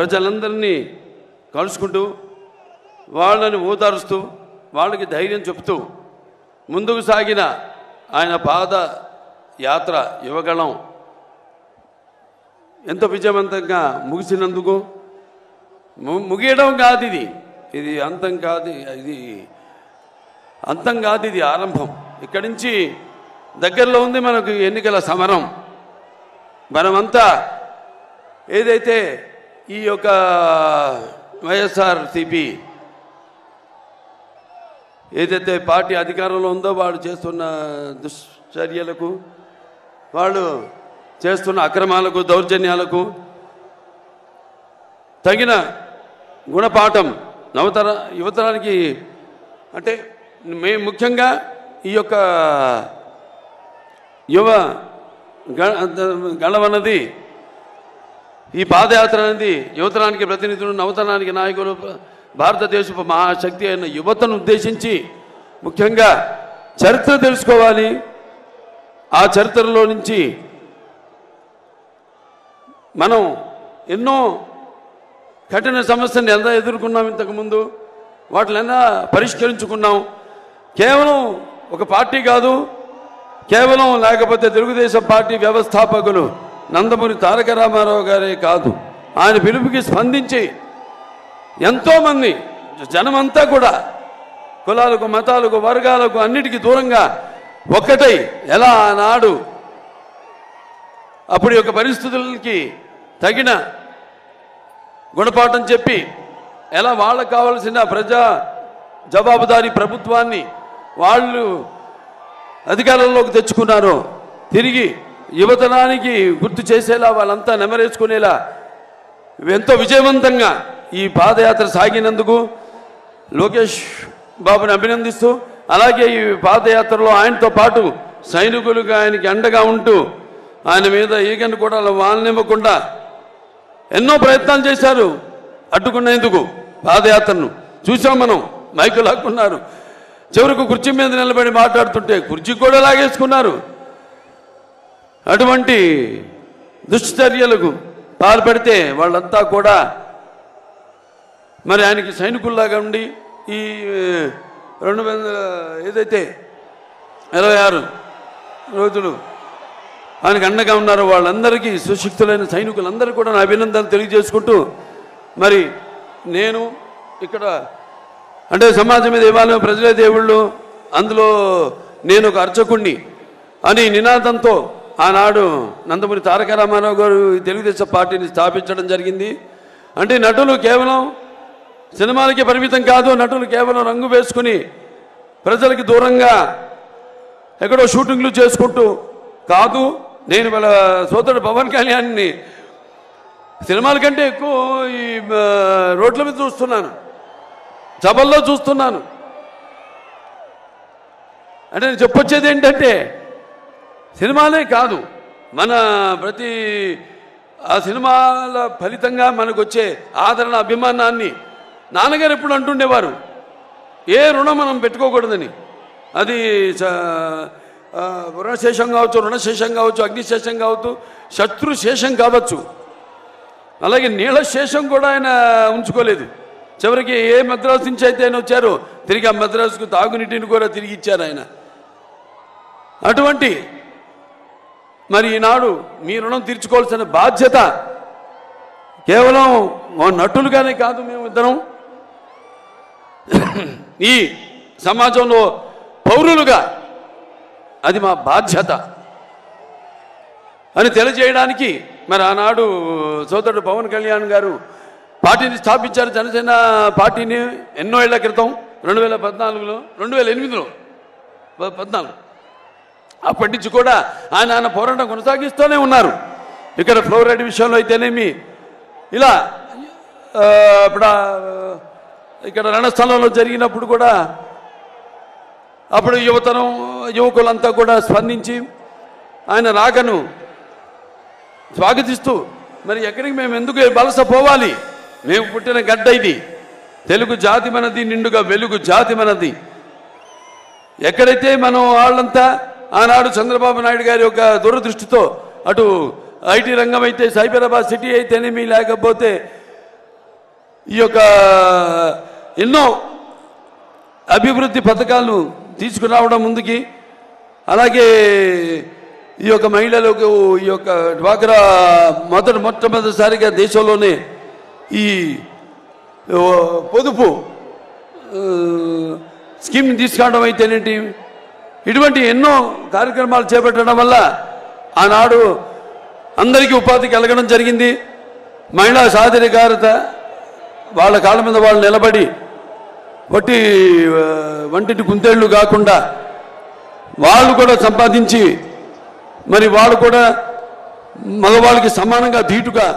ప్రజలందరినీ కలుసుకుంటూ వాళ్ళని ఓదారుస్తూ వాళ్ళకి ధైర్యం చెప్తూ ముందుకు సాగిన ఆయన పాద యాత్ర యువగళం ఎంతో విజయవంతంగా ముగిసినందుకు ముగియడం కాదు, ఇది అంతం కాదు, ఇది ఆరంభం. ఇక్కడి నుంచి దగ్గరలో ఉంది మనకు ఎన్నికల సమరం. మనమంతా ఏదైతే ఈ యొక్క వైఎస్ఆర్సీపీ ఏదైతే పార్టీ అధికారంలో ఉందో వాళ్ళు చేస్తున్న దుశ్చర్యలకు, వాళ్ళు చేస్తున్న అక్రమాలకు, దౌర్జన్యాలకు తగిన గుణపాఠం యువతరానికి అంటే ముఖ్యంగా ఈ యొక్క యువ గళమన్నది, ఈ పాదయాత్ర అనేది యువతరానికి ప్రతినిధులు, నవతరానికి నాయకులు, భారతదేశపు మహాశక్తి అయిన యువతను ఉద్దేశించి ముఖ్యంగా చరిత్ర తెలుసుకోవాలి. ఆ చరిత్రలో నుంచి మనం ఎన్నో కఠిన సమస్యను ఎంత ఎదుర్కొన్నాం, ఇంతకుముందు వాటినైనా పరిష్కరించుకున్నాం. కేవలం ఒక పార్టీ కాదు, కేవలం లేకపోతే తెలుగుదేశం పార్టీ వ్యవస్థాపకులు నందమూరి తారక రామారావు గారే కాదు, ఆయన పిలుపుకి స్పందించి ఎంతోమంది జనమంతా కూడా కులాలకు, మతాలకు, వర్గాలకు అన్నిటికీ దూరంగా ఒక్కటై ఎలా ఆనాడు అప్పుడు యొక్క పరిస్థితులకి తగిన గుణపాఠం చెప్పి ఎలా వాళ్ళకు కావాల్సిన ప్రజా జవాబుదారీ ప్రభుత్వాన్ని వాళ్ళు అధికారంలోకి తెచ్చుకున్నారో తిరిగి యువతరానికి గుర్తు చేసేలా, వాళ్ళంతా నెమరేసుకునేలా ఎంతో విజయవంతంగా ఈ పాదయాత్ర సాగినందుకు లోకేష్ బాబుని అభినందిస్తూ, అలాగే ఈ పాదయాత్రలో ఆయనతో పాటు సైనికులుగా ఆయనకి అండగా ఉంటూ ఆయన మీద ఈగను కూడా వాళ్ళనివ్వకుండా ఎన్నో ప్రయత్నాలు చేశారు అడ్డుకునేందుకు. పాదయాత్రను చూసాం మనం, మైకులు లాక్కున్నారు, చివరికి కుర్చీ మీద నిలబడి మాట్లాడుతుంటే కుర్చీ కూడా లాగేసుకున్నారు. అటువంటి దుశ్చర్యలకు పాల్పడితే వాళ్ళంతా కూడా మరి ఆయనకి సైనికుల్లాగా ఉండి ఈ 26 రోజులు ఆయనకు అండగా ఉన్నారో వాళ్ళందరికీ, సుశిక్తులైన సైనికులందరూ కూడా నా అభినందనలు తెలియజేసుకుంటూ, మరి నేను ఇక్కడ అంటే సమాజం మీద దేవాలయం, ప్రజలే దేవుళ్ళు, అందులో నేను ఒక అర్చకుణ్ణి అని నినాదంతో ఆనాడు నందమూరి తారక రామారావు గారు తెలుగుదేశం పార్టీని స్థాపించడం జరిగింది. అంటే నటులు కేవలం సినిమాలకి పరిమితం కాదు, నటులు కేవలం రంగు వేసుకుని ప్రజలకి దూరంగా ఎక్కడో షూటింగ్లు చేసుకుంటూ కాదు. నేను వాళ్ళ సోదరుడు పవన్ కళ్యాణ్ని సినిమాల కంటే ఎక్కువ ఈ రోడ్ల మీద చూస్తున్నాను, సభల్లో చూస్తున్నాను. అంటే నేను చెప్పొచ్చేది ఏంటంటే సినిమాలే కాదు, మన ప్రతి ఆ సినిమాల ఫలితంగా మనకు వచ్చే ఆదరణ, అభిమానాన్ని నాన్నగారు ఎప్పుడు అంటుండేవారు, ఏ రుణం మనం పెట్టుకోకూడదని. అది రుణశేషం కావచ్చు, రుణశేషం కావచ్చు, అగ్నిశేషం కావచ్చు, శత్రుశేషం కావచ్చు. అలాగే నీళ్ళ శేషం కూడా ఆయన ఉంచుకోలేదు. చివరికి ఏ మద్రాసు నుంచి అయితే ఆయన వచ్చారో తిరిగి ఆ మద్రాసుకు తాగునీటిని కూడా తిరిగి ఇచ్చారు ఆయన. అటువంటి మరి ఈనాడు మీ రుణం తీర్చుకోవాల్సిన బాధ్యత కేవలం నటులుగానే కాదు, మేము ఇద్దరం ఈ సమాజంలో పౌరులుగా అది మా బాధ్యత అని తెలియజేయడానికి మరి ఆనాడు సోదరుడు పవన్ కళ్యాణ్ గారు పార్టీని స్థాపించారు. జనసేన పార్టీని ఎన్నో ఏళ్ల క్రితం 2014లో 2008లో 14 అప్పటి నుంచి కూడా ఆయన పోరాటం కొనసాగిస్తూనే ఉన్నారు. ఇక్కడ ఫ్లోరైడ్ విషయంలో అయితేనేమి, ఇలా ఇప్పుడు ఇక్కడ రణస్థలంలో జరిగినప్పుడు కూడా అప్పుడు యువకులంతా కూడా స్పందించి ఆయన రాకను స్వాగతిస్తూ, మరి ఎక్కడికి మేము ఎందుకు వలసపోవాలి, మేము పుట్టిన గడ్డ ఇది, తెలుగు జాతి మనది, నిండుగా వెలుగు జాతి మనది. ఎక్కడైతే మనం వాళ్ళంతా ఆనాడు చంద్రబాబు నాయుడు గారి యొక్క దూరదృష్టితో అటు ఐటీ రంగం అయితే, సైబరాబాద్ సిటీ అయితేనేమి, లేకపోతే ఈ యొక్క ఎన్నో అభివృద్ధి పథకాలు తీసుకురావడం ముందుకి, అలాగే ఈ యొక్క మహిళలకు ఈ యొక్క డ్వాక్రా మొట్టమొదటిసారిగా దేశంలోనే ఈ పొదుపు స్కీమ్ని తీసుకురావడం అయితేనేంటి, ఇటువంటి ఎన్నో కార్యక్రమాలు చేపట్టడం వల్ల ఆనాడు అందరికీ ఉపాధి కలగడం జరిగింది. మహిళా సాధికారత, వాళ్ళ కాళ్ళ మీద వాళ్ళు నిలబడి వంటిని కుందేళ్లు కాకుండా వాళ్ళు కూడా సంపాదించి మరి వాళ్ళు కూడా మగవాళ్ళకి సమానంగా ధీటుగా